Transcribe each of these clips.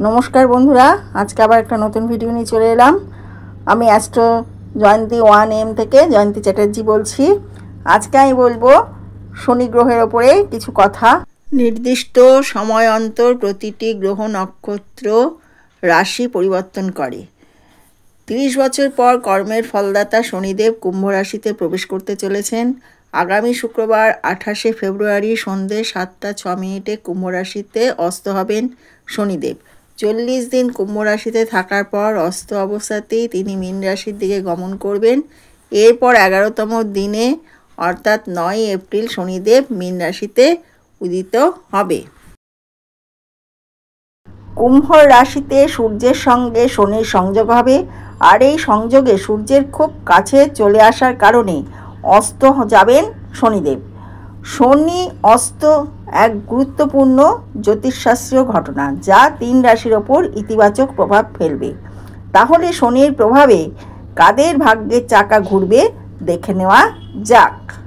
नमस्कार बंधुरा आज के आबार एक नतून भिडियो निये चले एलाम। आमी एस्ट्रो जयंती 1M थेके जयंती चैटार्जी बोलছি। आजके आमी बोलबो शनि ग्रहेर ओपरे किछु कथा। निर्दिष्ट समय अंतर प्रतिटी ग्रह नक्षत्र राशि परिवर्तन करे। 30 बछर पर कर्मेर फलदाता शनिदेव कुम्भ राशिते प्रवेश करते चलेछेन। आगामी शुक्रवार 28 फेब्रुआरी सन्ধ্যে 7টা 6 कुम्भ राशिते अस्त हबेन शनिदेव। 40 दिन कुम्भ राशिते थाकार पर अस्त अवस्थातेई तिनि मीन राशिर दिके गमन करबेन। एरपर 11तम दिने अर्थात 9 एप्रिल शनिदेव मीन राशिते उदित हबे। कुम्भ राशिते सूर्येर संगे शनिर संयोग हबे और एई संयोगे सूर्येर खूब काछे चले आसार कारणे अस्त जाबेन शनिदेव। शनि अस्त एक गुरुत्वपूर्ण ज्योतिषशास्त्रीय घटना जा 3 राशिर ओपर इतिबाचक प्रभाव फेलबे। ताहले शनिर प्रभावे कादेर भाग्येर चाका घुरबे देखे नेওয়া যাক।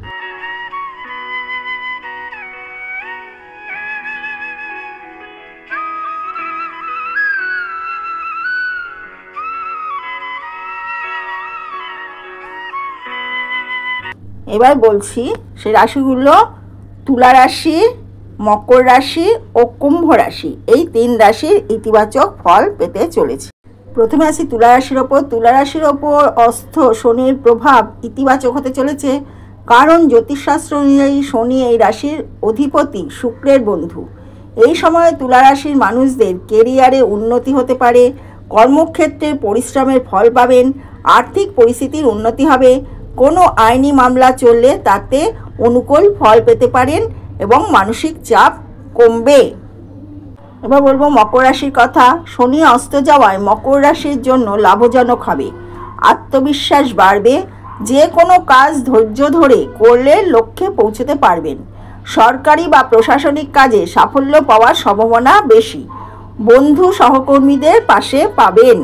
এবার বলছি সেই রাশিগুলো তুলা রাশি, মকর রাশি ও কুম্ভ রাশি, এই 3 রাশির ইতিবাচক ফল পেতে চলেছে। প্রথমে আসি তুলা রাশির ওপর। তুলা রাশির ওপর অস্ত শনির প্রভাব ইতিবাচক হতে চলেছে, কারণ জ্যোতিষশাস্ত্র অনুযায়ী শনি এই রাশির অধিপতি শুক্রের বন্ধু। এই সময়ে তুলা রাশির মানুষদের কেরিয়ারে উন্নতি হতে পারে, কর্মক্ষেত্রে পরিশ্রমের ফল পাবেন, আর্থিক পরিস্থিতির উন্নতি হবে, কোনো আইনি মামলা চললে তাতে অনুকূল ফল পেতে পারেন এবং মানসিক চাপ কমবে। এবার বলবো মকর রাশির কথা। শনি অস্ত যাওয়ায় মকর রাশির জন্য লাভজনক হবে, আত্মবিশ্বাস বাড়বে, যে কোনো কাজ ধৈর্য ধরে করলে লক্ষ্যে পৌঁছতে পারবেন। সরকারি বা প্রশাসনিক কাজে সাফল্য পাওয়ার সম্ভাবনা বেশি, বন্ধু সহকর্মীদের পাশে পাবেন।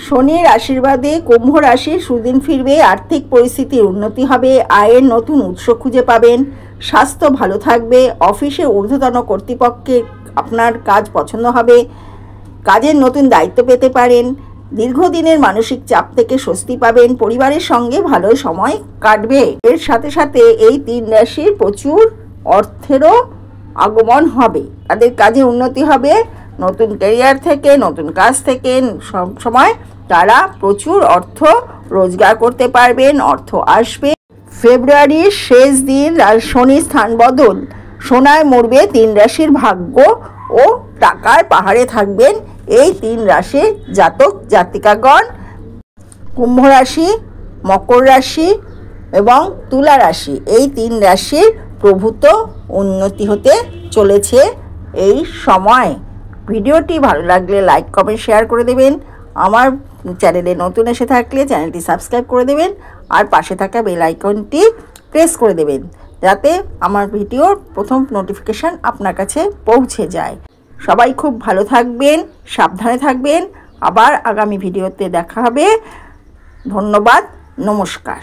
শনির আশীর্বাদে কুম্ভ রাশির সুদিন ফিরবে, আর্থিক পরিস্থিতির উন্নতি হবে, আয়ের নতুন উৎস খুঁজে পাবেন, স্বাস্থ্য ভালো থাকবে, অফিসে ঊর্ধ্বতন কর্তৃপক্ষের আপনার কাজ পছন্দ হবে, কাজের নতুন দায়িত্ব পেতে পারেন, দীর্ঘদিনের মানসিক চাপ থেকে স্বস্তি পাবেন, পরিবারের সঙ্গে ভালো সময় কাটবে। এর সাথে সাথে এই 3 রাশির প্রচুর অর্থেরও আগমন হবে, তাদের কাজে উন্নতি হবে, নতুন ক্যারিয়ার থেকে নতুন কাজ থেকে সব সময় তারা প্রচুর অর্থ রোজগার করতে পারবেন, অর্থ আসবে। ফেব্রুয়ারির শেষ দিন শনি স্থান বদল সোনায় মরবে 3 রাশির ভাগ্য ও টাকার পাহাড়ে থাকবেন এই 3 রাশির জাতক জাতিকাগণ। কুম্ভ রাশি, মকর রাশি এবং তুলা রাশি, এই 3 রাশির প্রভূত উন্নতি হতে চলেছে এই সময়। ভিডিওটি ভালো লাগলে লাইক কমেন্ট শেয়ার করে দেবেন। আমার চ্যানেলে নতুন এসে থাকলে চ্যানেলটি সাবস্ক্রাইব করে দেবেন আর পাশে থাকা বেল আইকনটি প্রেস করে দেবেন, যাতে আমার ভিডিওর প্রথম নোটিফিকেশান আপনার কাছে পৌঁছে যায়। সবাই খুব ভালো থাকবেন, সাবধানে থাকবেন। আবার আগামী ভিডিওতে দেখা হবে। ধন্যবাদ, নমস্কার।